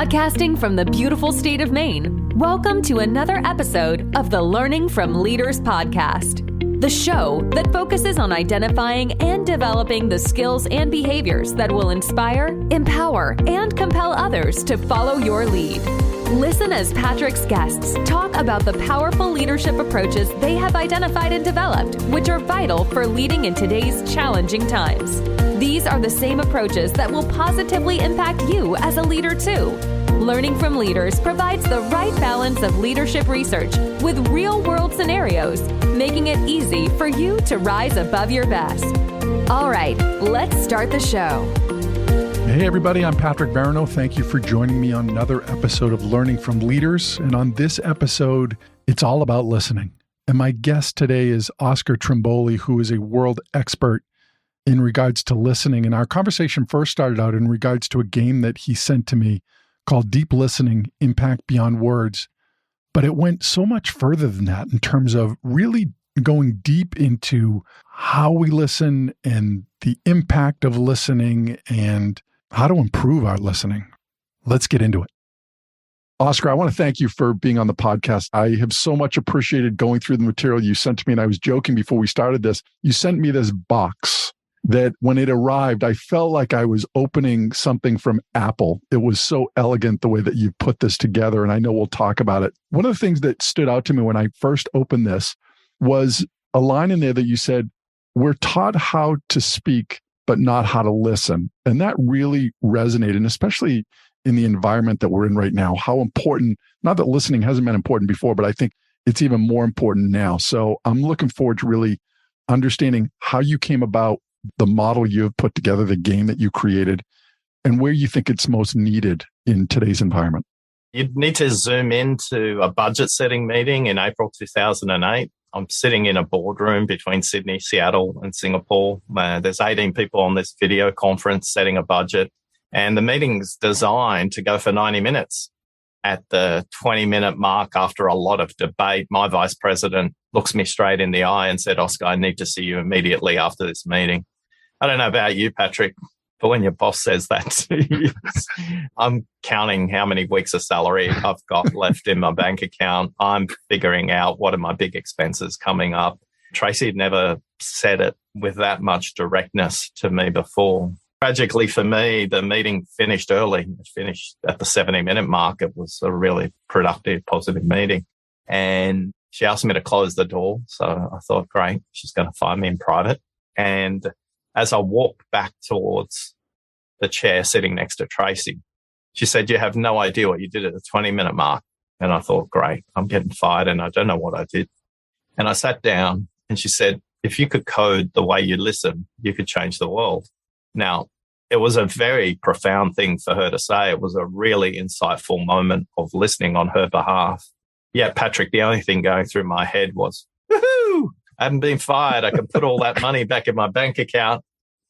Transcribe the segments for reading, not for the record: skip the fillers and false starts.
Broadcasting from the beautiful state of Maine, welcome to another episode of the Learning from Leaders podcast, the show that focuses on identifying and developing the skills and behaviors that will inspire, empower, and compel others to follow your lead. Listen as Patrick's guests talk about the powerful leadership approaches they have identified and developed, which are vital for leading in today's challenging times. These are the same approaches that will positively impact you as a leader too. Learning from Leaders provides the right balance of leadership research with real-world scenarios, making it easy for you to rise above your best. All right, let's start the show. Hey everybody, I'm Patrick Barano. Thank you for joining me on another episode of Learning from Leaders. And on this episode, it's all about listening. And my guest today is Oscar Trimboli, who is a world expert in regards to listening. And our conversation first started out in regards to a game that he sent to me called Deep Listening, Impact Beyond Words. But it went so much further than that in terms of really going deep into how we listen and the impact of listening and how to improve our listening. Let's get into it. Oscar, I want to thank you for being on the podcast. I have so much appreciated going through the material you sent to me. And I was joking before we started this. You sent me this box that when it arrived, I felt like I was opening something from Apple. It was so elegant the way that you put this together. And I know we'll talk about it. One of the things that stood out to me when I first opened this was a line in there that you said, "We're taught how to speak, but not how to listen." And that really resonated, and especially in the environment that we're in right now, how important, not that listening hasn't been important before, but I think it's even more important now. So I'm looking forward to really understanding how you came about the model you've put together, the game that you created, and where you think it's most needed in today's environment. You'd need to zoom into a budget setting meeting in April 2008. I'm sitting in a boardroom between Sydney, Seattle, and Singapore. There's 18 people on this video conference setting a budget, and the meeting's designed to go for 90 minutes. At the 20-minute mark, after a lot of debate, my vice president looks me straight in the eye and said, "Oscar, I need to see you immediately after this meeting." I don't know about you, Patrick, but when your boss says that to you, I'm counting how many weeks of salary I've got left in my bank account. I'm figuring out what are my big expenses coming up. Tracy had never said it with that much directness to me before. Tragically for me, the meeting finished early. It finished at the 70-minute mark. It was a really productive, positive meeting. And she asked me to close the door. So I thought, great, she's going to find me in private. And as I walked back towards the chair sitting next to Tracy, she said, "You have no idea what you did at the 20-minute mark." And I thought, great, I'm getting fired and I don't know what I did. And I sat down and she said, "If you could code the way you listen, you could change the world." Now, it was a very profound thing for her to say. It was a really insightful moment of listening on her behalf. Yeah, Patrick, the only thing going through my head was, woohoo, I haven't been fired. I can put all that money back in my bank account.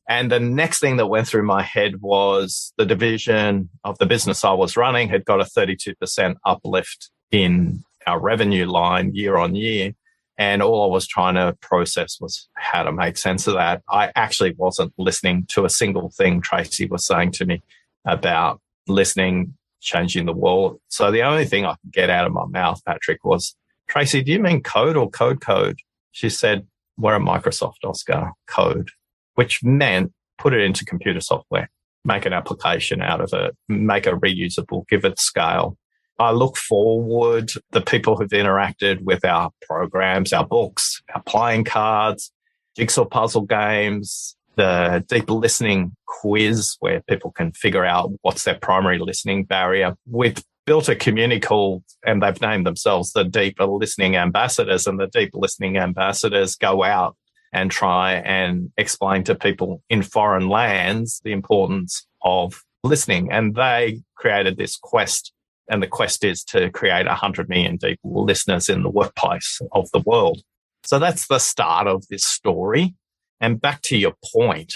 And the next thing that went through my head was the division of the business I was running had got a 32% uplift in our revenue line year on year. And all I was trying to process was how to make sense of that. I actually wasn't listening to a single thing Tracy was saying to me about listening, changing the world. So the only thing I could get out of my mouth, Patrick, was, "Tracy, do you mean code or code?" She said, "We're at Microsoft, Oscar, code," which meant put it into computer software, make an application out of it, make it reusable, give it scale. I look forward, the people who've interacted with our programs, our books, our playing cards, jigsaw puzzle games, the deep listening quiz where people can figure out what's their primary listening barrier. We've built a community called, and they've named themselves the Deep Listening Ambassadors, and the Deep Listening Ambassadors go out and try and explain to people in foreign lands the importance of listening. And they created this quest. And the quest is to create 100 million deep listeners in the workplace of the world. So that's the start of this story. And back to your point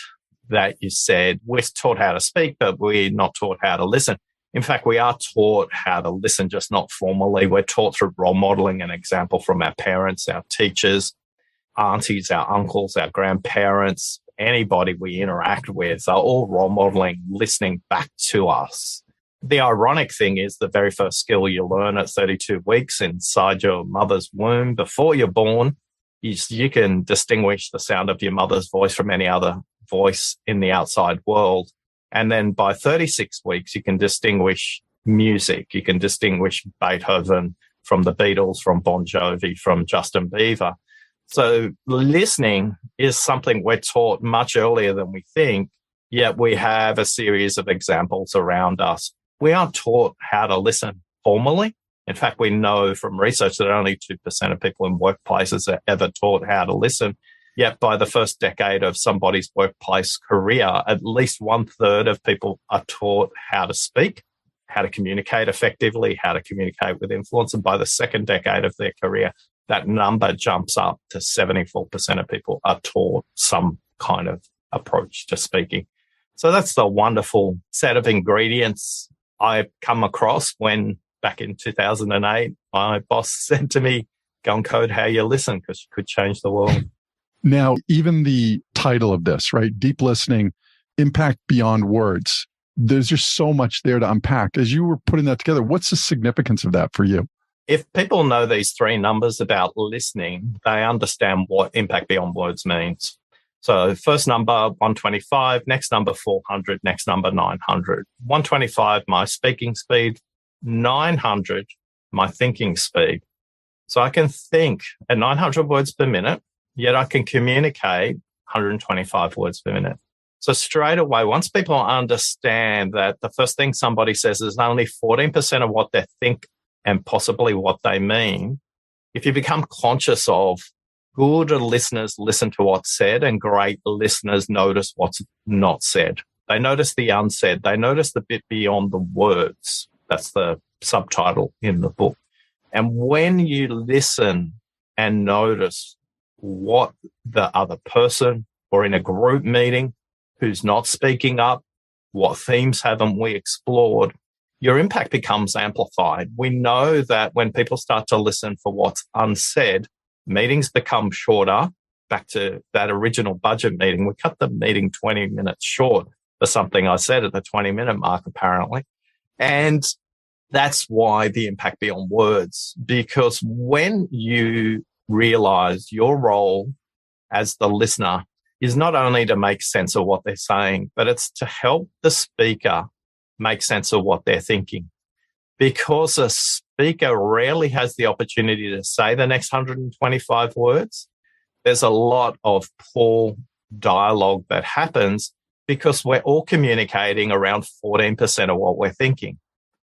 that you said, we're taught how to speak, but we're not taught how to listen. In fact, we are taught how to listen, just not formally. We're taught through role modeling and example from our parents, our teachers, aunties, our uncles, our grandparents, anybody we interact with are all role modeling, listening back to us. The ironic thing is the very first skill you learn at 32 weeks inside your mother's womb before you're born is you can distinguish the sound of your mother's voice from any other voice in the outside world. And then by 36 weeks, you can distinguish music. You can distinguish Beethoven from the Beatles, from Bon Jovi, from Justin Bieber. So listening is something we're taught much earlier than we think, yet we have a series of examples around us. We aren't taught how to listen formally. In fact, we know from research that only 2% of people in workplaces are ever taught how to listen. Yet by the first decade of somebody's workplace career, at least 1/3 of people are taught how to speak, how to communicate effectively, how to communicate with influence. And by the second decade of their career, that number jumps up to 74% of people are taught some kind of approach to speaking. So that's the wonderful set of ingredients I come across when back in 2008, my boss said to me, go and code how you listen because you could change the world. Now, even the title of this, right? Deep listening, impact beyond words. There's just so much there to unpack. As you were putting that together, what's the significance of that for you? If people know these three numbers about listening, they understand what impact beyond words means. So first number, 125, next number, 400, next number, 900. 125, my speaking speed, 900, my thinking speed. So I can think at 900 words per minute, yet I can communicate 125 words per minute. So straight away, once people understand that the first thing somebody says is only 14% of what they think and possibly what they mean, if you become conscious of good listeners listen to what's said and great listeners notice what's not said. They notice the unsaid. They notice the bit beyond the words. That's the subtitle in the book. And when you listen and notice what the other person or in a group meeting who's not speaking up, what themes haven't we explored, your impact becomes amplified. We know that when people start to listen for what's unsaid, meetings become shorter. Back to that original budget meeting, we cut the meeting 20 minutes short for something I said at the 20-minute mark, apparently. And that's why the impact beyond words, because when you realize your role as the listener is not only to make sense of what they're saying, but it's to help the speaker make sense of what they're thinking. Because a speaker rarely has the opportunity to say the next 125 words, there's a lot of poor dialogue that happens because we're all communicating around 14% of what we're thinking.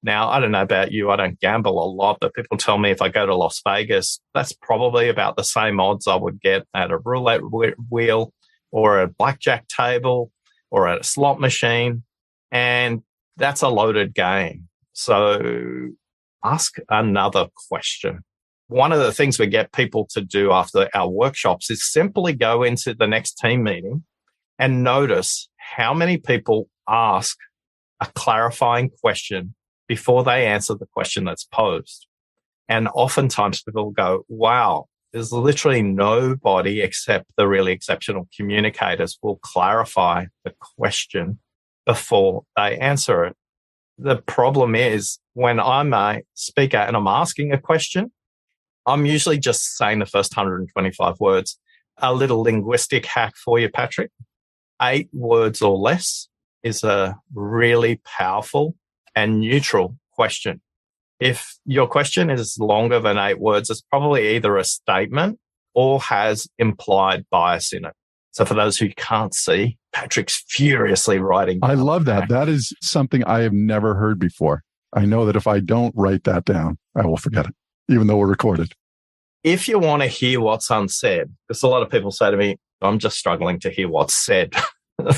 Now, I don't know about you, I don't gamble a lot, but people tell me if I go to Las Vegas, that's probably about the same odds I would get at a roulette wheel or a blackjack table or at a slot machine. And that's a loaded game. So ask another question. One of the things we get people to do after our workshops is simply go into the next team meeting and notice how many people ask a clarifying question before they answer the question that's posed. And oftentimes people go, wow, there's literally nobody except the really exceptional communicators will clarify the question before they answer it. The problem is when I'm a speaker and I'm asking a question, I'm usually just saying the first 125 words. A little linguistic hack for you, Patrick. 8 words or less is a really powerful and neutral question. If your question is longer than 8 words, it's probably either a statement or has implied bias in it. So for those who can't see, Patrick's furiously writing down. I love that. That is something I have never heard before. I know that if I don't write that down, I will forget it, even though we're recorded. If you want to hear what's unsaid, because a lot of people say to me, I'm just struggling to hear what's said.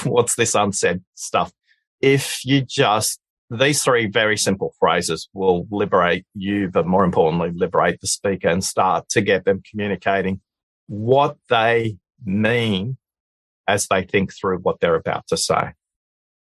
What's this unsaid stuff? If you just, these 3 very simple phrases will liberate you, but more importantly, liberate the speaker and start to get them communicating what they mean as they think through what they're about to say.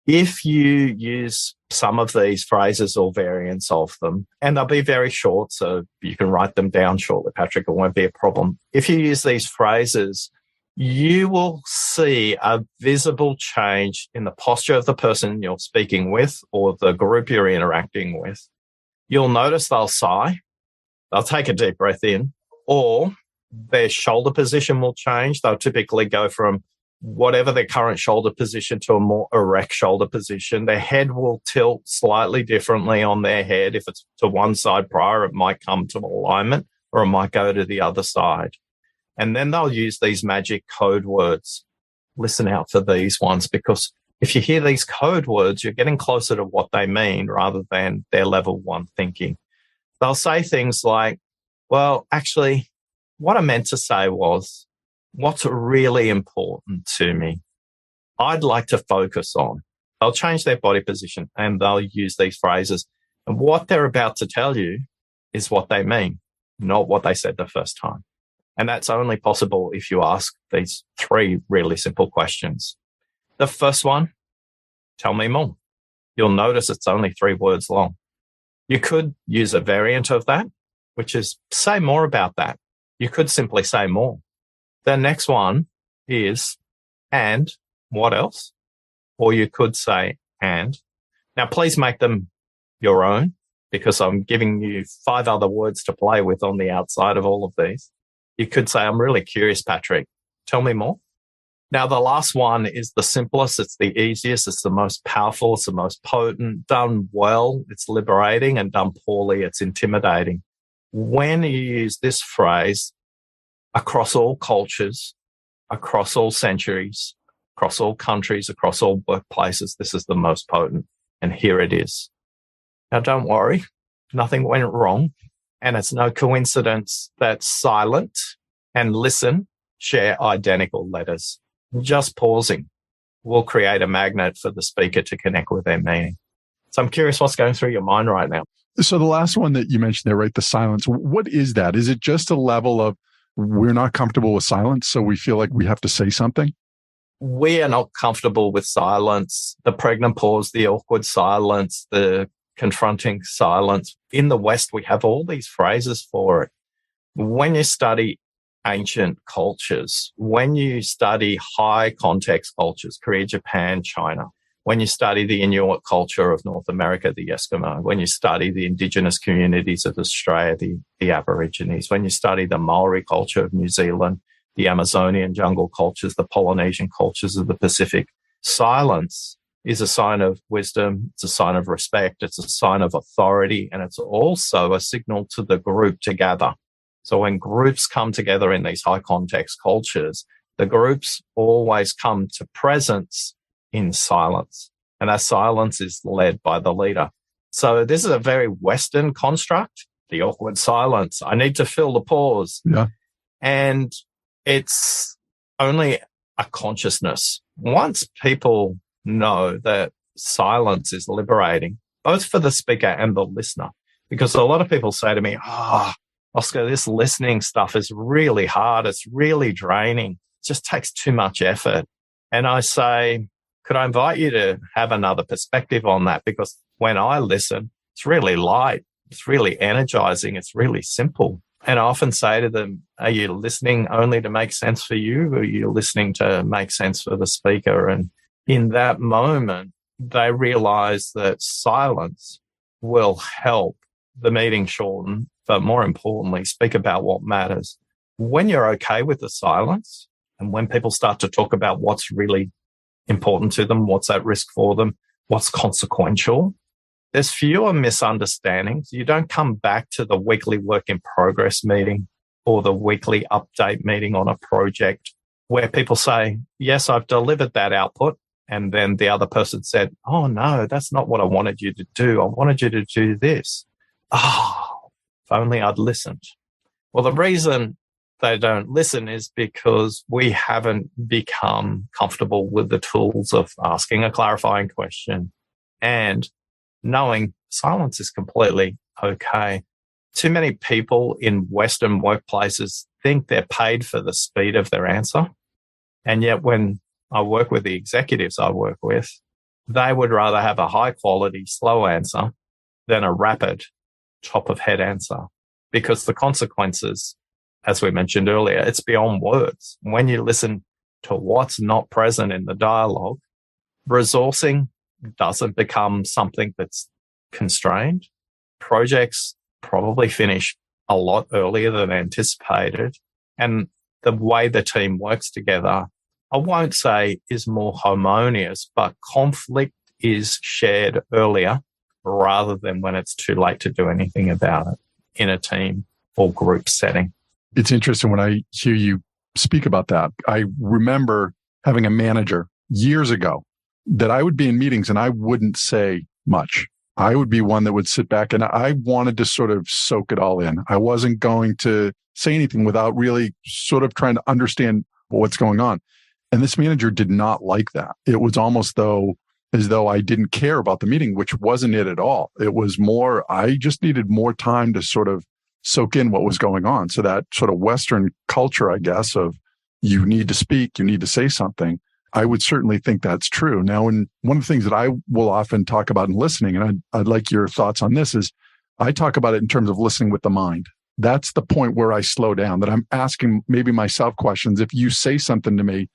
If you use some of these phrases or variants of them, and they'll be very short, so you can write them down shortly, Patrick, it won't be a problem. If you use these phrases you will see a visible change in the posture of the person you're speaking with or the group you're interacting with. You'll notice they'll sigh, they'll take a deep breath in, or their shoulder position will change. They'll typically go from whatever their current shoulder position to a more erect shoulder position. Their head will tilt slightly differently on their head. If it's to one side prior, it might come to alignment or it might go to the other side. And then they'll use these magic code words. Listen out for these ones, because if you hear these code words, you're getting closer to what they mean rather than their level one thinking. They'll say things like, well, actually, what I meant to say was, what's really important to me, I'd like to focus on. They'll change their body position and they'll use these phrases. And what they're about to tell you is what they mean, not what they said the first time. And that's only possible if you ask these three really simple questions. The first one, tell me more. You'll notice it's only 3 words long. You could use a variant of that, which is say more about that. You could simply say more. The next one is, and what else? Or you could say, and. Now, please make them your own, because I'm giving you 5 other words to play with on the outside of all of these. You could say, I'm really curious, Patrick. Tell me more. Now, the last one is the simplest. It's the easiest. It's the most powerful. It's the most potent. Done well, it's liberating, and done poorly, it's intimidating. When you use this phrase across all cultures, across all centuries, across all countries, across all workplaces, this is the most potent. And here it is. Now, don't worry. Nothing went wrong. And it's no coincidence that silent and listen share identical letters. Just pausing will create a magnet for the speaker to connect with their meaning. So I'm curious what's going through your mind right now. So the last one that you mentioned there, right? The silence. What is that? Is it just a level of we're not comfortable with silence, so we feel like we have to say something? We are not comfortable with silence, the pregnant pause, the awkward silence, the confronting silence. In the West, we have all these phrases for it. When you study ancient cultures, when you study high context cultures, Korea, Japan, China, when you study the Inuit culture of North America, the Eskimo, when you study the indigenous communities of Australia, the Aborigines, when you study the Maori culture of New Zealand, the Amazonian jungle cultures, the Polynesian cultures of the Pacific, silence is a sign of wisdom, it's a sign of respect, it's a sign of authority, and it's also a signal to the group to gather. So when groups come together in these high context cultures, the groups always come to presence in silence. And that silence is led by the leader. So this is a very Western construct, the awkward silence. I need to fill the pause. Yeah. And it's only a consciousness. Once people know that silence is liberating, both for the speaker and the listener, because a lot of people say to me, Oscar, this listening stuff is really hard. It's really draining. It just takes too much effort. And I say, could I invite you to have another perspective on that? Because when I listen, it's really light. It's really energizing. It's really simple. And I often say to them, are you listening only to make sense for you, or are you listening to make sense for the speaker? And in that moment, they realize that silence will help the meeting shorten, but more importantly, speak about what matters. When you're okay with the silence, and when people start to talk about what's really important to them, what's at risk for them, what's consequential, there's fewer misunderstandings. You don't come back to the weekly work in progress meeting or the weekly update meeting on a project where people say, yes, I've delivered that output. And then the other person said, oh, no, that's not what I wanted you to do. I wanted you to do this. Oh, if only I'd listened. Well, the reason they don't listen is because we haven't become comfortable with the tools of asking a clarifying question and knowing silence is completely okay. Too many people in Western workplaces think they're paid for the speed of their answer. And yet when I work with the executives I work with, they would rather have a high quality, slow answer than a rapid top of head answer, because the consequences as we mentioned earlier, it's beyond words. When you listen to what's not present in the dialogue, resourcing doesn't become something that's constrained. Projects probably finish a lot earlier than anticipated. And the way the team works together, I won't say is more harmonious, but conflict is shared earlier rather than when it's too late to do anything about it in a team or group setting. It's interesting when I hear you speak about that. I remember having a manager years ago that I would be in meetings and I wouldn't say much. I would be one that would sit back and I wanted to sort of soak it all in. I wasn't going to say anything without really sort of trying to understand what's going on. And this manager did not like that. It was almost as though I didn't care about the meeting, which wasn't it at all. It was more, I just needed more time to sort of soak in what was going on. So that sort of Western culture, I guess, of you need to speak, you need to say something, I would certainly think that's true. Now, and one of the things that I will often talk about in listening, and I'd like your thoughts on this, is I talk about it in terms of listening with the mind. That's the point where I slow down, that I'm asking maybe myself questions. If you say something to me,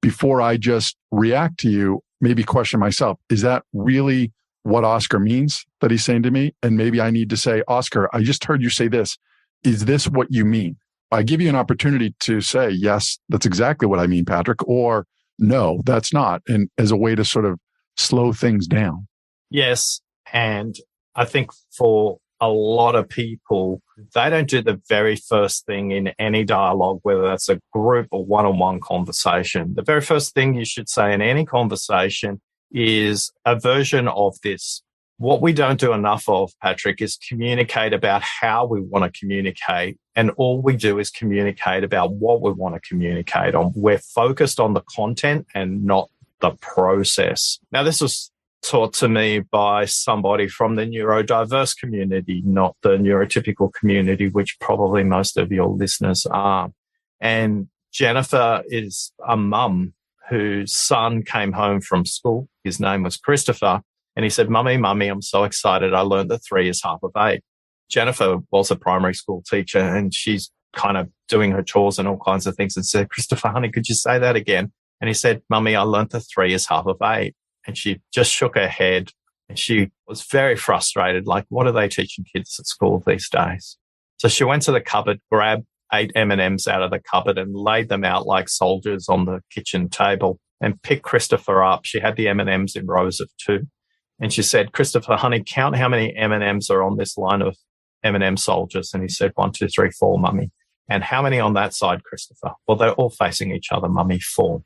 before I just react to you, maybe question myself, is that really what Oscar means that he's saying to me? And maybe I need to say, Oscar, I just heard you say this. Is this what you mean? I give you an opportunity to say, yes, that's exactly what I mean, Patrick, or no, that's not. And as a way to sort of slow things down. Yes. And I think for a lot of people, they don't do the very first thing in any dialogue, whether that's a group or one-on-one conversation. The very first thing you should say in any conversation is a version of this. What we don't do enough of, Patrick, is communicate about how we want to communicate. And all we do is communicate about what we want to communicate on. We're focused on the content and not the process. Now, this was taught to me by somebody from the neurodiverse community, not the neurotypical community, which probably most of your listeners are. And Jennifer is a mum whose son came home from school. His name was Christopher. And he said, Mummy, I'm so excited. I learned that 3 is half of 8. Jennifer was a primary school teacher and she's kind of doing her chores and all kinds of things and said, Christopher, honey, could you say that again? And he said, Mummy, I learned that 3 is half of 8. And she just shook her head and she was very frustrated. Like, what are they teaching kids at school these days? So she went to the cupboard, grabbed 8 M&Ms out of the cupboard and laid them out like soldiers on the kitchen table and picked Christopher up. She had the M&Ms in rows of 2. And she said, Christopher, honey, count how many M&Ms are on this line of M&M soldiers. And he said, 1, 2, 3, 4, Mummy. And how many on that side, Christopher? Well, they're all facing each other, Mummy, 4.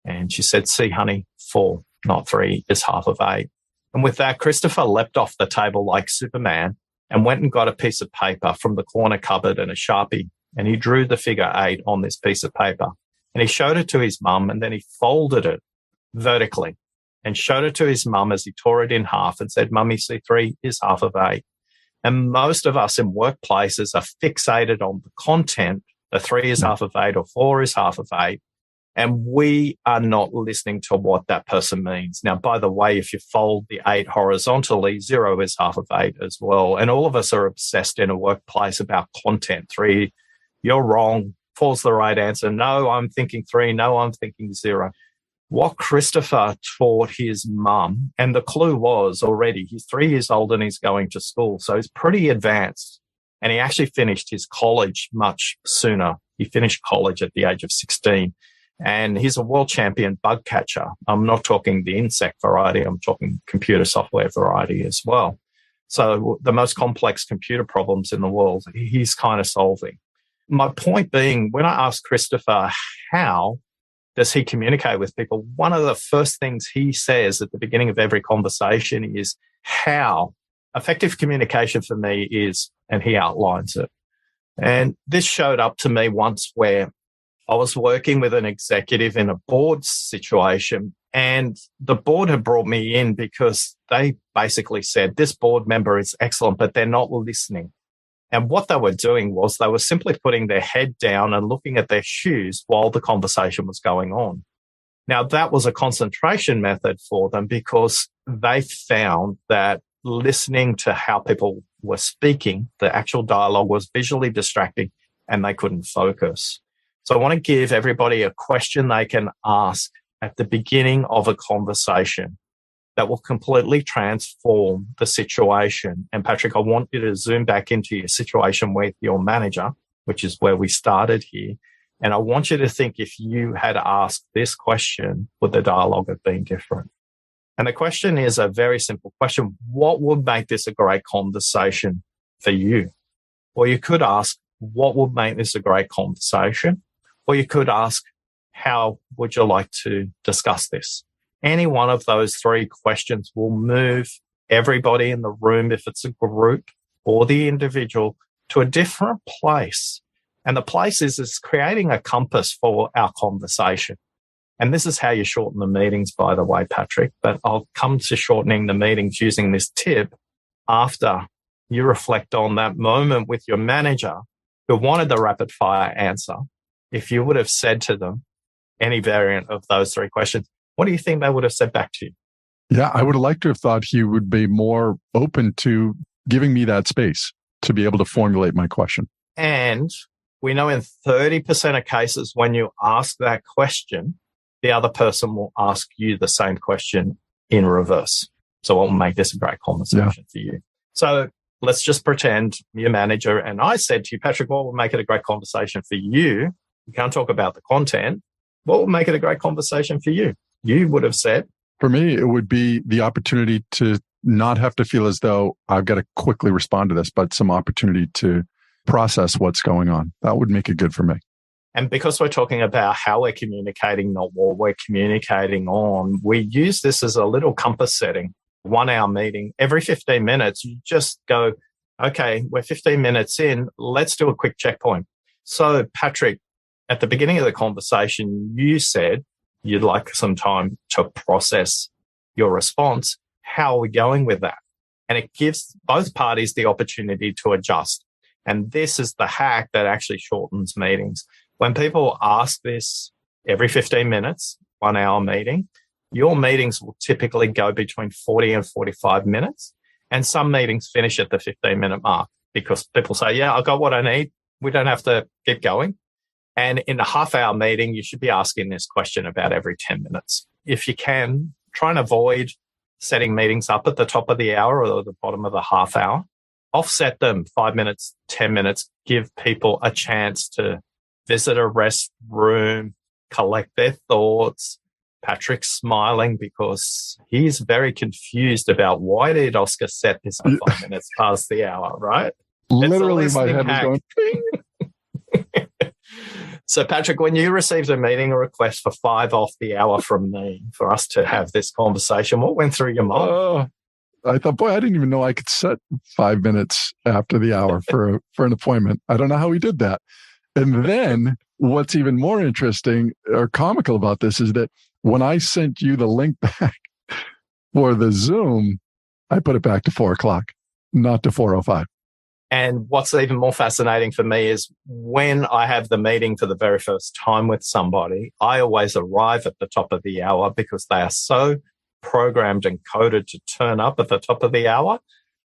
And she said, see, honey, 4, not 3 is half of 8. And with that, Christopher leapt off the table like Superman and went and got a piece of paper from the corner cupboard and a Sharpie. And he drew the figure 8 on this piece of paper. And he showed it to his mum and then he folded it vertically and showed it to his mum as he tore it in half and said, Mummy, see, 3 is half of 8. And most of us in workplaces are fixated on the content. The 3 is half of 8 or 4 is half of 8. And we are not listening to what that person means. Now, by the way, if you fold the 8 horizontally, 0 is half of 8 as well. And all of us are obsessed in a workplace about content. 3, you're wrong. 4's the right answer. No, I'm thinking 3. No, I'm thinking 0. What Christopher taught his mum, and the clue was already, he's 3 years old and he's going to school, so he's pretty advanced. And he actually finished his college much sooner. He finished college at the age of 16. And he's a world champion bug catcher. I'm not talking the insect variety. I'm talking computer software variety as well. So the most complex computer problems in the world, he's kind of solving. My point being, when I asked Christopher, how does he communicate with people? One of the first things he says at the beginning of every conversation is how. Effective communication for me is, and he outlines it. And this showed up to me once where I was working with an executive in a board situation, and the board had brought me in because they basically said, this board member is excellent, but they're not listening. And what they were doing was they were simply putting their head down and looking at their shoes while the conversation was going on. Now, that was a concentration method for them because they found that listening to how people were speaking, the actual dialogue was visually distracting and they couldn't focus. So I want to give everybody a question they can ask at the beginning of a conversation that will completely transform the situation. And Patrick, I want you to zoom back into your situation with your manager, which is where we started here. And I want you to think, if you had asked this question, would the dialogue have been different? And the question is a very simple question. What would make this a great conversation for you? Or you could ask, what would make this a great conversation? Or you could ask, how would you like to discuss this? Any one of those three questions will move everybody in the room, if it's a group or the individual, to a different place. And the place is creating a compass for our conversation. And this is how you shorten the meetings, by the way, Patrick. But I'll come to shortening the meetings using this tip after you reflect on that moment with your manager who wanted the rapid fire answer. If you would have said to them any variant of those three questions, what do you think they would have said back to you? Yeah, I would have liked to have thought he would be more open to giving me that space to be able to formulate my question. And we know in 30% of cases, when you ask that question, the other person will ask you the same question in reverse. So what will make this a great conversation for you? So let's just pretend your manager and I said to you, Patrick, what will make it a great conversation for you? You can't talk about the content. What will make it a great conversation for you? You would have said. For me, it would be the opportunity to not have to feel as though I've got to quickly respond to this, but some opportunity to process what's going on. That would make it good for me. And because we're talking about how we're communicating, not what we're communicating on, we use this as a little compass setting. 1 hour meeting. Every 15 minutes, you just go, okay, we're 15 minutes in. Let's do a quick checkpoint. So, Patrick, at the beginning of the conversation, you said you'd like some time to process your response. How are we going with that? And it gives both parties the opportunity to adjust. And this is the hack that actually shortens meetings. When people ask this every 15 minutes, 1 hour meeting, your meetings will typically go between 40 and 45 minutes. And some meetings finish at the 15-minute mark because people say, yeah, I got what I need. We don't have to keep going. And in a half-hour meeting, you should be asking this question about every 10 minutes. If you can, try and avoid setting meetings up at the top of the hour or the bottom of the half hour. Offset them 5 minutes, 10 minutes. Give people a chance to visit a rest room, collect their thoughts. Patrick's smiling because he's very confused about why did Oscar set this at 5 minutes past the hour, right? Literally, my head was going, ping. So, Patrick, when you received a meeting request for 5 off the hour from me for us to have this conversation, what went through your mind? I thought, boy, I didn't even know I could set 5 minutes after the hour for an appointment. I don't know how he did that. And then what's even more interesting or comical about this is that when I sent you the link back for the Zoom, I put it back to 4:00, not to 4:05. And what's even more fascinating for me is when I have the meeting for the very first time with somebody, I always arrive at the top of the hour because they are so programmed and coded to turn up at the top of the hour.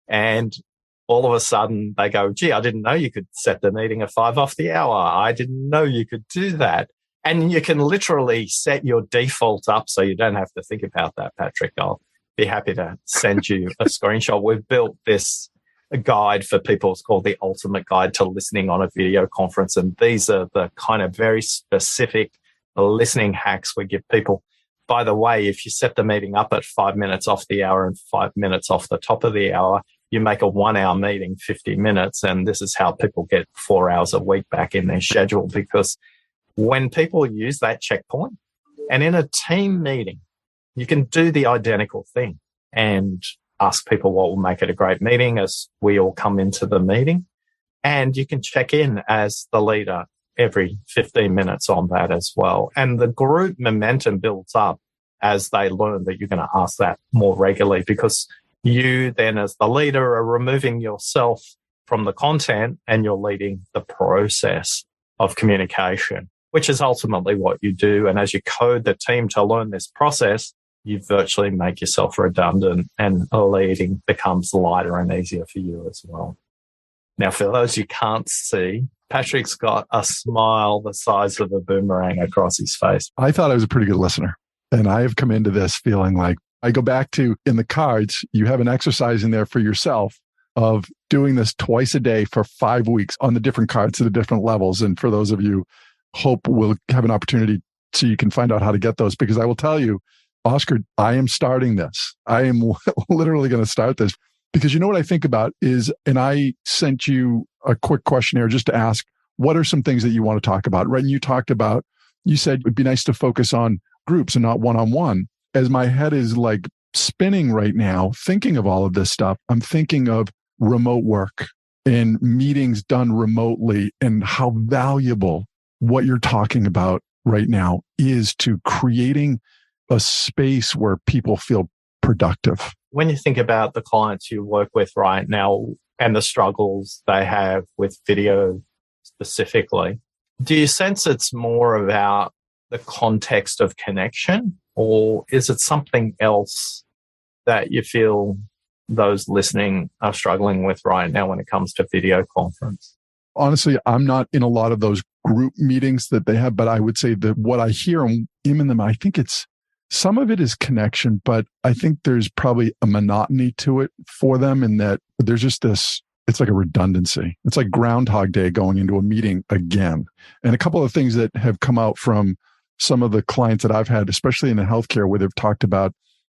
And all of a sudden they go, gee, I didn't know you could set the meeting at 5 off the hour. I didn't know you could do that. And you can literally set your default up so you don't have to think about that, Patrick. I'll be happy to send you a screenshot. We've built this guide for people. It's called the Ultimate Guide to Listening on a Video Conference. And these are the kind of very specific listening hacks we give people. By the way, if you set the meeting up at 5 minutes off the hour and 5 minutes off the top of the hour, you make a 1 hour meeting 50 minutes. And this is how people get 4 hours a week back in their schedule, because when people use that checkpoint, and in a team meeting, you can do the identical thing and ask people what will make it a great meeting as we all come into the meeting. And you can check in as the leader every 15 minutes on that as well. And the group momentum builds up as they learn that you're going to ask that more regularly, because you then as the leader are removing yourself from the content and you're leading the process of communication, which is ultimately what you do. And as you code the team to learn this process, you virtually make yourself redundant and leading becomes lighter and easier for you as well. Now, for those you can't see, Patrick's got a smile the size of a boomerang across his face. I thought I was a pretty good listener. And I have come into this feeling like I go back to in the cards, you have an exercise in there for yourself of doing this twice a day for 5 weeks on the different cards to the different levels. And for those of you, hope we'll have an opportunity so you can find out how to get those. Because I will tell you, Oscar, I am starting this. I am literally going to start this. Because you know what I think about is, and I sent you a quick questionnaire just to ask, what are some things that you want to talk about? Right. And you talked about, you said it'd be nice to focus on groups and not one-on-one. As my head is like spinning right now, thinking of all of this stuff, I'm thinking of remote work and meetings done remotely and how valuable what you're talking about right now is to creating a space where people feel productive. When you think about the clients you work with right now and the struggles they have with video specifically, do you sense it's more about the context of connection, or is it something else that you feel those listening are struggling with right now when it comes to video conference? Honestly, I'm not in a lot of those group meetings that they have, but I would say that what I hear in them, I think it's some of it is connection, but I think there's probably a monotony to it for them in that there's just this, it's like a redundancy. It's like Groundhog Day going into a meeting again. And a couple of things that have come out from some of the clients that I've had, especially in the healthcare, where they've talked about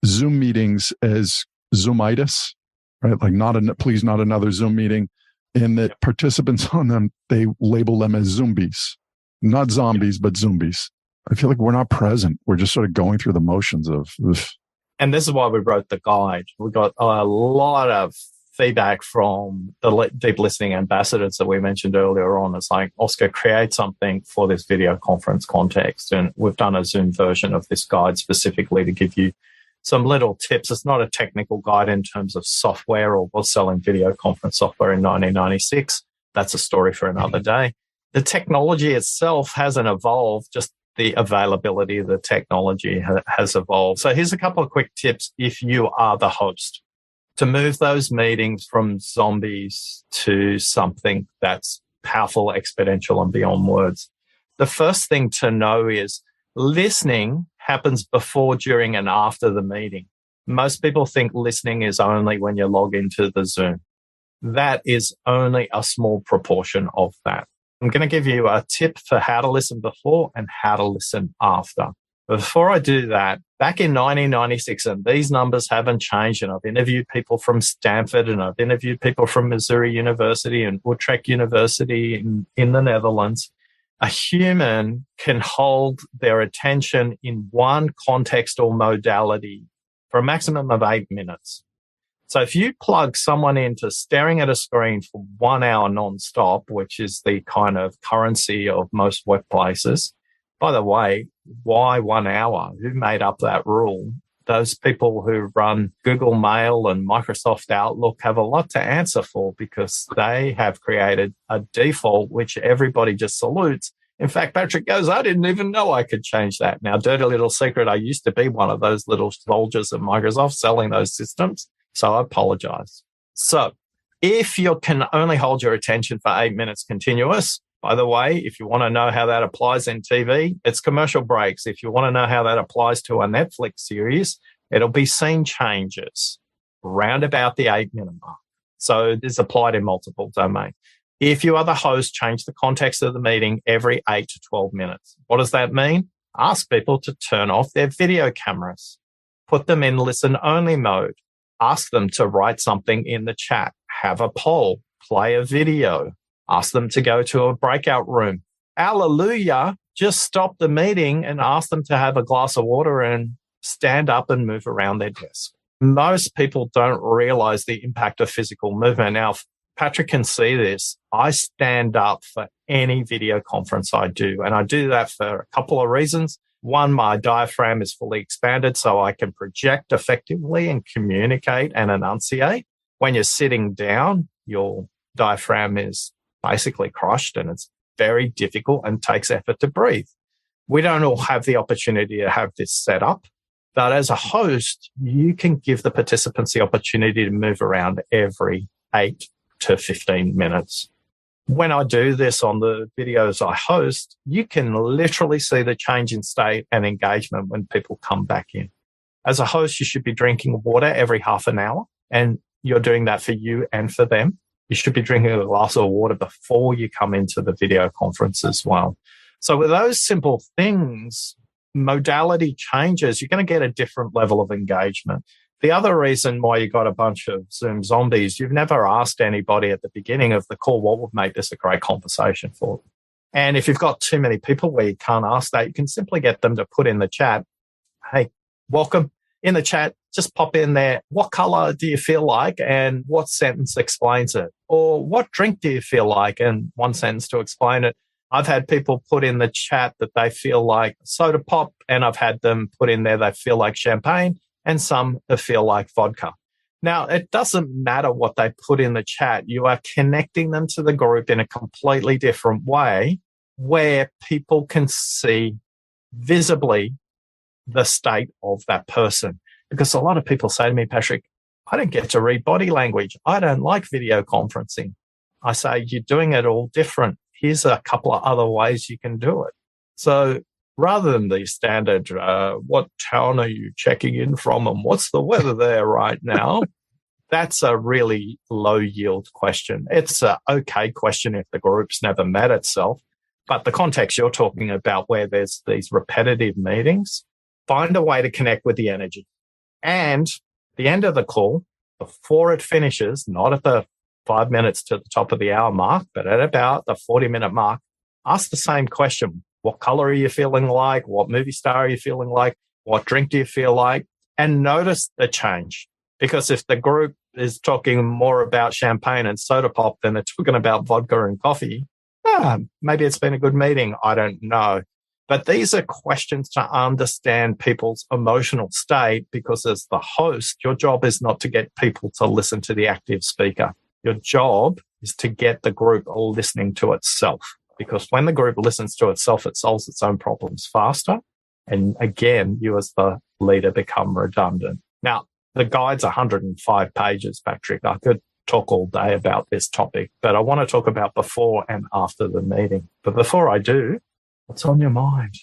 Zoom meetings as Zoomitis, right? Like please not another Zoom meeting. And that participants on them, they label them as zombies, not zombies, but zombies. I feel like we're not present. We're just sort of going through the motions of. And this is why we wrote the guide. We got a lot of feedback from the deep listening ambassadors that we mentioned earlier on. It's like, Oscar, create something for this video conference context. And we've done a Zoom version of this guide specifically to give you some little tips. It's not a technical guide in terms of software, or was selling video conference software in 1996. That's a story for another day. The technology itself hasn't evolved, just the availability of the technology has evolved. So here's a couple of quick tips if you are the host to move those meetings from zombies to something that's powerful, exponential, and beyond words. The first thing to know is listening happens before, during, and after the meeting. Most people think listening is only when you log into the Zoom. That is only a small proportion of that. I'm going to give you a tip for how to listen before and how to listen after. Before I do that, back in 1996, and these numbers haven't changed, and I've interviewed people from Stanford and I've interviewed people from Missouri University and Utrecht University in the Netherlands, a human can hold their attention in one context or modality for a maximum of 8 minutes. So if you plug someone into staring at a screen for 1 hour nonstop, which is the kind of currency of most workplaces, by the way, why 1 hour? Who made up that rule? Those people who run Google Mail and Microsoft Outlook have a lot to answer for because they have created a default which everybody just salutes. In fact, Patrick goes, I didn't even know I could change that. Now, dirty little secret, I used to be one of those little soldiers at Microsoft selling those systems. So I apologize. So if you can only hold your attention for 8 minutes continuous, by the way, if you want to know how that applies in TV, it's commercial breaks. If you want to know how that applies to a Netflix series, it'll be scene changes round about the 8 minute mark. So this is applied in multiple domains. If you are the host, change the context of the meeting every 8 to 12 minutes. What does that mean? Ask people to turn off their video cameras. Put them in listen-only mode. Ask them to write something in the chat. Have a poll. Play a video. Ask them to go to a breakout room. Hallelujah. Just stop the meeting and ask them to have a glass of water and stand up and move around their desk. Most people don't realize the impact of physical movement. Now, Patrick can see this. I stand up for any video conference I do, and I do that for a couple of reasons. One, my diaphragm is fully expanded so I can project effectively and communicate and enunciate. When you're sitting down, your diaphragm is basically crushed and it's very difficult and takes effort to breathe. We don't all have the opportunity to have this set up, but as a host, you can give the participants the opportunity to move around every 8 to 15 minutes. When I do this on the videos I host, you can literally see the change in state and engagement when people come back in. As a host, you should be drinking water every half an hour, and you're doing that for you and for them. You should be drinking a glass of water before you come into the video conference as well. So with those simple things, modality changes, you're going to get a different level of engagement. The other reason why you got a bunch of Zoom zombies, you've never asked anybody at the beginning of the call what would make this a great conversation for them. And if you've got too many people where you can't ask that, you can simply get them to put in the chat, hey, welcome. In the chat, just pop in there, what color do you feel like and what sentence explains it? Or what drink do you feel like and one sentence to explain it? I've had people put in the chat that they feel like soda pop, and I've had them put in there they feel like champagne, and some that feel like vodka. Now, it doesn't matter what they put in the chat. You are connecting them to the group in a completely different way where people can see visibly the state of that person. Because a lot of people say to me, Patrick, I don't get to read body language. I don't like video conferencing. I say, you're doing it all different. Here's a couple of other ways you can do it. So rather than the standard, what town are you checking in from and what's the weather there right now? That's a really low yield question. It's an okay question if the group's never met itself. But the context you're talking about where there's these repetitive meetings, find a way to connect with the energy. And the end of the call, before it finishes, not at the 5 minutes to the top of the hour mark, but at about the 40-minute mark, ask the same question. What color are you feeling like? What movie star are you feeling like? What drink do you feel like? And notice the change. Because if the group is talking more about champagne and soda pop than they're talking about vodka and coffee, maybe it's been a good meeting. I don't know. But these are questions to understand people's emotional state, because as the host, your job is not to get people to listen to the active speaker. Your job is to get the group listening to itself, because when the group listens to itself, it solves its own problems faster. And again, you as the leader become redundant. Now, the guide's 105 pages, Patrick. I could talk all day about this topic, but I want to talk about before and after the meeting. But before I do, what's on your mind?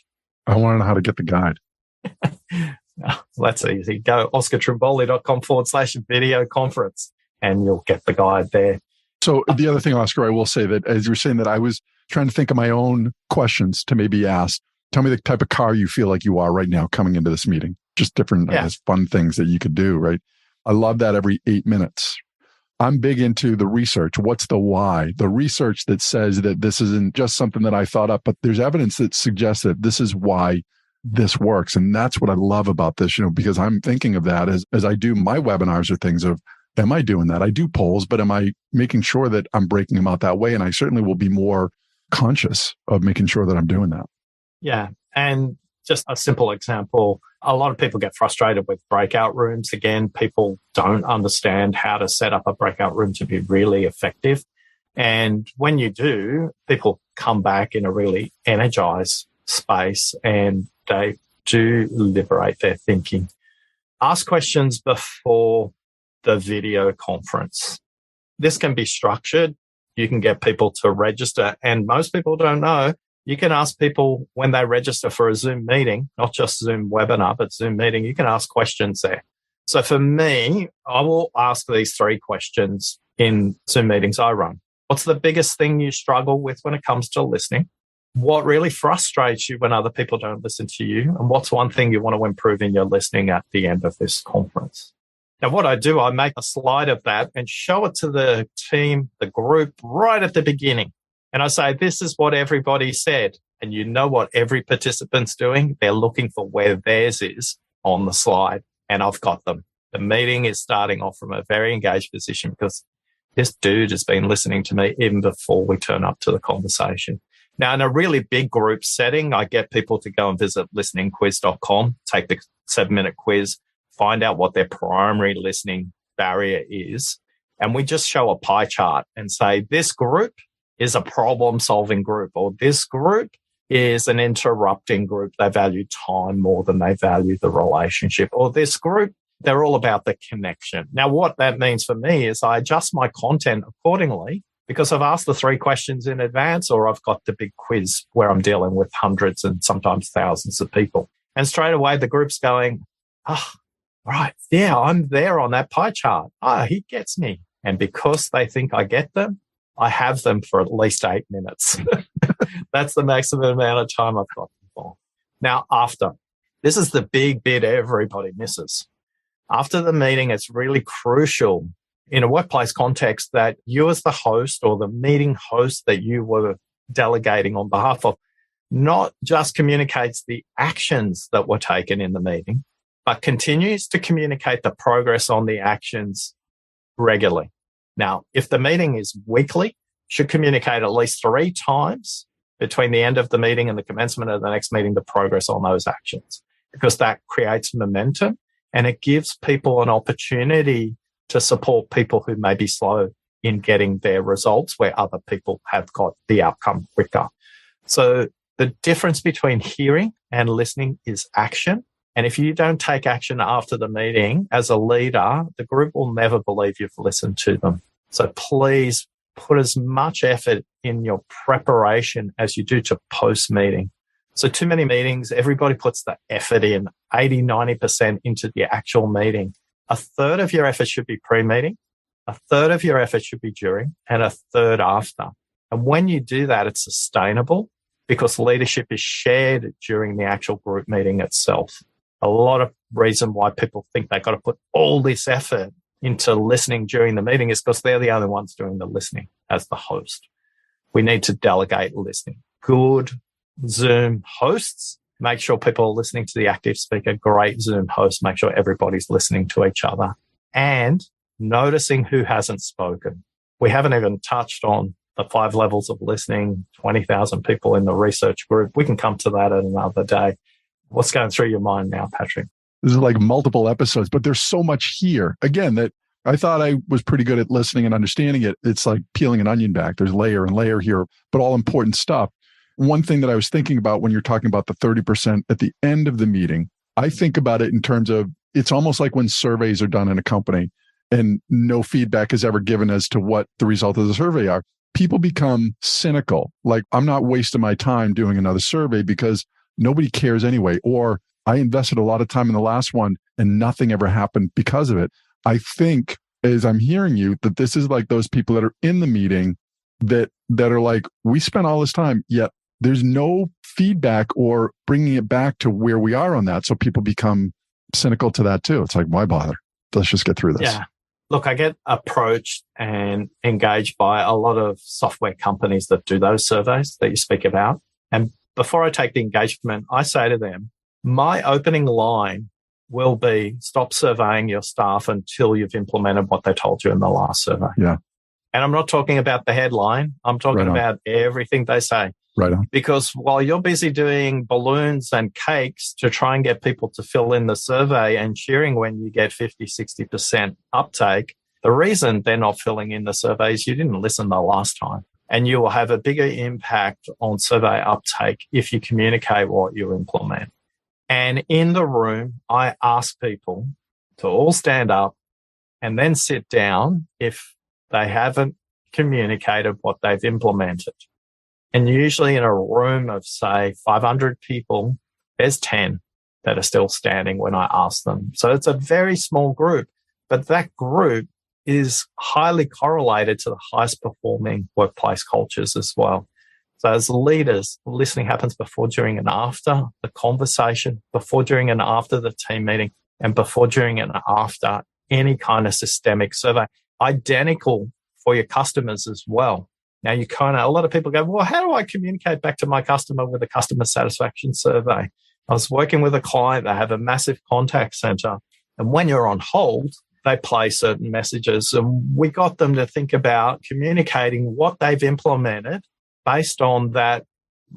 I want to know how to get the guide. Well, that's easy. Go oscartrimboli.com/video conference and you'll get the guide there. So the other thing, Oscar, I will say that as you're saying that, I was trying to think of my own questions to maybe ask. Tell me the type of car you feel like you are right now coming into this meeting. Just different, I guess, fun things that you could do, right? I love that every 8 minutes. I'm big into the research. What's the why? The research that says that this isn't just something that I thought up, but there's evidence that suggests that this is why this works. And that's what I love about this, because I'm thinking of that as I do my webinars or things of, am I doing that? I do polls, but am I making sure that I'm breaking them out that way? And I certainly will be more conscious of making sure that I'm doing that. Yeah. And just a simple example, a lot of people get frustrated with breakout rooms. Again, people don't understand how to set up a breakout room to be really effective. And when you do, people come back in a really energized space and they do liberate their thinking. Ask questions before the video conference. This can be structured. You can get people to register. And most people don't know, you can ask people when they register for a Zoom meeting, not just Zoom webinar, but Zoom meeting, you can ask questions there. So for me, I will ask these 3 questions in Zoom meetings I run. What's the biggest thing you struggle with when it comes to listening? What really frustrates you when other people don't listen to you? And what's one thing you want to improve in your listening at the end of this conference? Now, what I do, I make a slide of that and show it to the team, the group, right at the beginning. And I say, this is what everybody said. And you know what every participant's doing? They're looking for where theirs is on the slide. And I've got them. The meeting is starting off from a very engaged position because this dude has been listening to me even before we turn up to the conversation. Now, in a really big group setting, I get people to go and visit listeningquiz.com, take the 7-minute quiz, find out what their primary listening barrier is. And we just show a pie chart and say, this group is a problem-solving group, or this group is an interrupting group. They value time more than they value the relationship, or this group they're all about the connection. Now, what that means for me is I adjust my content accordingly because I've asked the 3 questions in advance, or I've got the big quiz where I'm dealing with hundreds and sometimes thousands of people. And straight away, the group's going, right, yeah, I'm there on that pie chart. He gets me. And because they think I get them, I have them for at least 8 minutes. That's the maximum amount of time I've got them for. Now, after, this is the big bit everybody misses. After the meeting, it's really crucial in a workplace context that you as the host or the meeting host that you were delegating on behalf of not just communicates the actions that were taken in the meeting, but continues to communicate the progress on the actions regularly. Now, if the meeting is weekly, should communicate at least 3 times between the end of the meeting and the commencement of the next meeting, the progress on those actions, because that creates momentum and it gives people an opportunity to support people who may be slow in getting their results where other people have got the outcome quicker. So the difference between hearing and listening is action. And if you don't take action after the meeting as a leader, the group will never believe you've listened to them. So please put as much effort in your preparation as you do to post-meeting. So too many meetings, everybody puts the effort in, 80, 90% into the actual meeting. A third of your effort should be pre-meeting, a third of your effort should be during, and a third after. And when you do that, it's sustainable because leadership is shared during the actual group meeting itself. A lot of reason why people think they've got to put all this effort into listening during the meeting is because they're the only ones doing the listening as the host. We need to delegate listening. Good Zoom hosts make sure people are listening to the active speaker. Great Zoom hosts make sure everybody's listening to each other and noticing who hasn't spoken. We haven't even touched on the 5 levels of listening, 20,000 people in the research group. We can come to that at another day. What's going through your mind now, Patrick? This is like multiple episodes, but there's so much here. Again, that I thought I was pretty good at listening and understanding it. It's like peeling an onion back. There's layer and layer here, but all important stuff. One thing that I was thinking about when you're talking about the 30% at the end of the meeting, I think about it in terms of it's almost like when surveys are done in a company and no feedback is ever given as to what the result of the survey are. People become cynical. Like, I'm not wasting my time doing another survey because nobody cares anyway. Or I invested a lot of time in the last one and nothing ever happened because of it. I think, as I'm hearing you, that this is like those people that are in the meeting that are like, we spent all this time, yet there's no feedback or bringing it back to where we are on that. So people become cynical to that too. It's like, why bother? Let's just get through this. Yeah. Look, I get approached and engaged by a lot of software companies that do those surveys that you speak about. And before I take the engagement, I say to them, my opening line will be stop surveying your staff until you've implemented what they told you in the last survey. Yeah. And I'm not talking about the headline. I'm talking about everything they say. Right on. Because while you're busy doing balloons and cakes to try and get people to fill in the survey and cheering when you get 50, 60% uptake, the reason they're not filling in the survey is you didn't listen the last time. And you will have a bigger impact on survey uptake if you communicate what you implement. And in the room, I ask people to all stand up and then sit down if they haven't communicated what they've implemented. And usually in a room of, say, 500 people, there's 10 that are still standing when I ask them. So it's a very small group, but that group is highly correlated to the highest performing workplace cultures as well. So as leaders, listening happens before, during, and after the conversation, before, during, and after the team meeting, and before, during, and after any kind of systemic survey. Identical for your customers as well. Now, a lot of people go, well, how do I communicate back to my customer with a customer satisfaction survey? I was working with a client that have a massive contact center. And when you're on hold, they play certain messages. And we got them to think about communicating what they've implemented based on that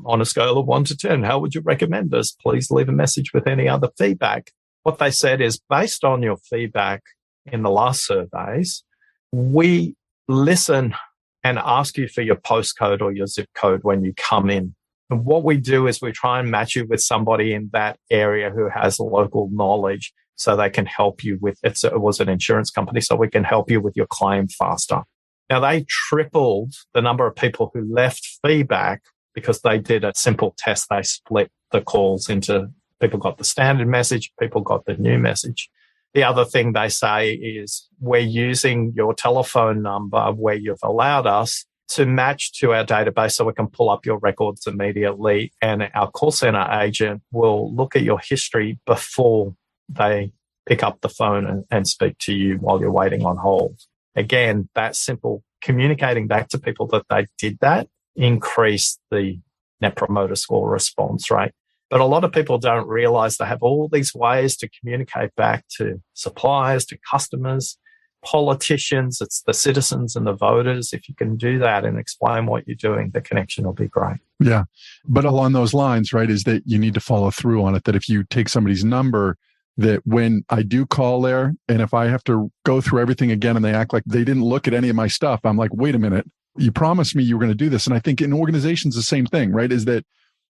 on a scale of 1 to 10. How would you recommend this? Please leave a message with any other feedback. What they said is, based on your feedback in the last surveys, we listen and ask you for your postcode or your zip code when you come in. And what we do is we try and match you with somebody in that area who has local knowledge. so they can help you with it. Was an insurance company, so we can help you with your claim faster. Now, they tripled the number of people who left feedback because they did a simple test. They split the calls into people got the standard message, people got the new message. The other thing they say is we're using your telephone number where you've allowed us to match to our database so we can pull up your records immediately. And our call center agent will look at your history before they pick up the phone and speak to you while you're waiting on hold. Again, that simple communicating back to people that they did that increased the Net Promoter Score response rate. But a lot of people don't realize they have all these ways to communicate back to suppliers, to customers, politicians. It's the citizens and the voters. If you can do that and explain what you're doing, the connection will be great. Yeah. But along those lines, right, is that you need to follow through on it. That if you take somebody's number, that when I do call there, and if I have to go through everything again and they act like they didn't look at any of my stuff, I'm like, wait a minute, you promised me you were going to do this. And I think in organizations, the same thing, right, is that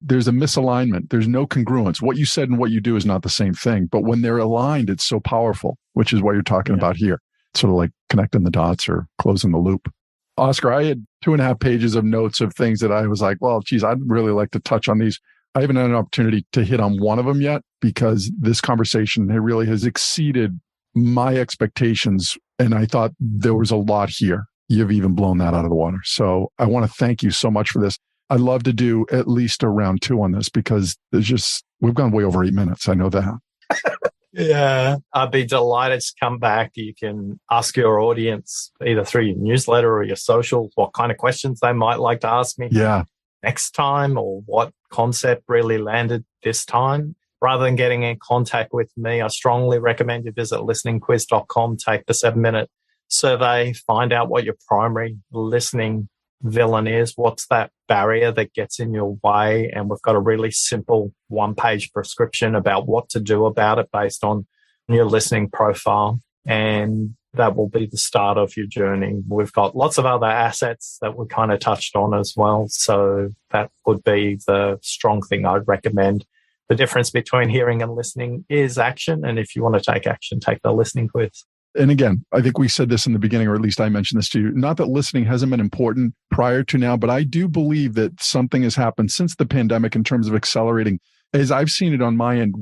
there's a misalignment. There's no congruence. What you said and what you do is not the same thing. But when they're aligned, it's so powerful, which is what you're talking about here. Sort of like connecting the dots or closing the loop. Oscar, I had 2.5 pages of notes of things that I was like, well, geez, I'd really like to touch on these. I haven't had an opportunity to hit on one of them yet because this conversation really has exceeded my expectations. And I thought there was a lot here. You've even blown that out of the water. So I want to thank you so much for this. I'd love to do at least a round 2 on this because we've gone way over 8 minutes. I know that. Yeah, I'd be delighted to come back. You can ask your audience either through your newsletter or your socials what kind of questions they might like to ask me next time, or what concept really landed this time. Rather than getting in contact with me, I strongly recommend you visit listeningquiz.com, take the 7-minute survey, find out what your primary listening villain is, what's that barrier that gets in your way, and we've got a really simple 1-page prescription about what to do about it based on your listening profile, and that will be the start of your journey. We've got lots of other assets that we kind of touched on as well, so that would be the strong thing I'd recommend. The difference between hearing and listening is action, and if you want to take action, take the listening quiz. And again, I think we said this in the beginning, or at least I mentioned this to you, not that listening hasn't been important prior to now, but I do believe that something has happened since the pandemic in terms of accelerating. As I've seen it on my end,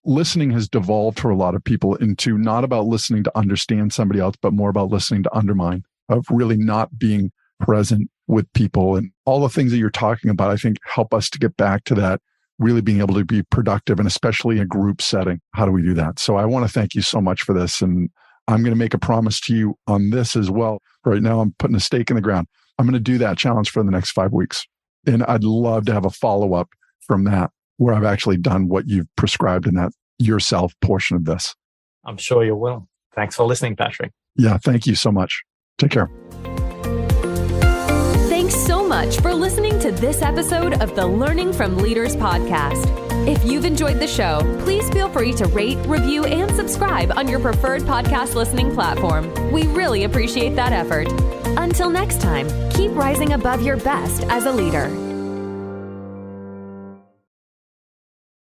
listening has devolved for a lot of people into not about listening to understand somebody else, but more about listening to undermine, of really not being present with people. And all the things that you're talking about, I think, help us to get back to that, really being able to be productive, and especially in a group setting. How do we do that? So I want to thank you so much for this. And I'm going to make a promise to you on this as well. Right now, I'm putting a stake in the ground. I'm going to do that challenge for the next 5 weeks. And I'd love to have a follow-up from that where I've actually done what you've prescribed in that yourself portion of this. I'm sure you will. Thanks for listening, Patrick. Yeah, thank you so much. Take care. Thanks so much for listening to this episode of the Learning from Leaders podcast. If you've enjoyed the show, please feel free to rate, review, and subscribe on your preferred podcast listening platform. We really appreciate that effort. Until next time, keep rising above your best as a leader.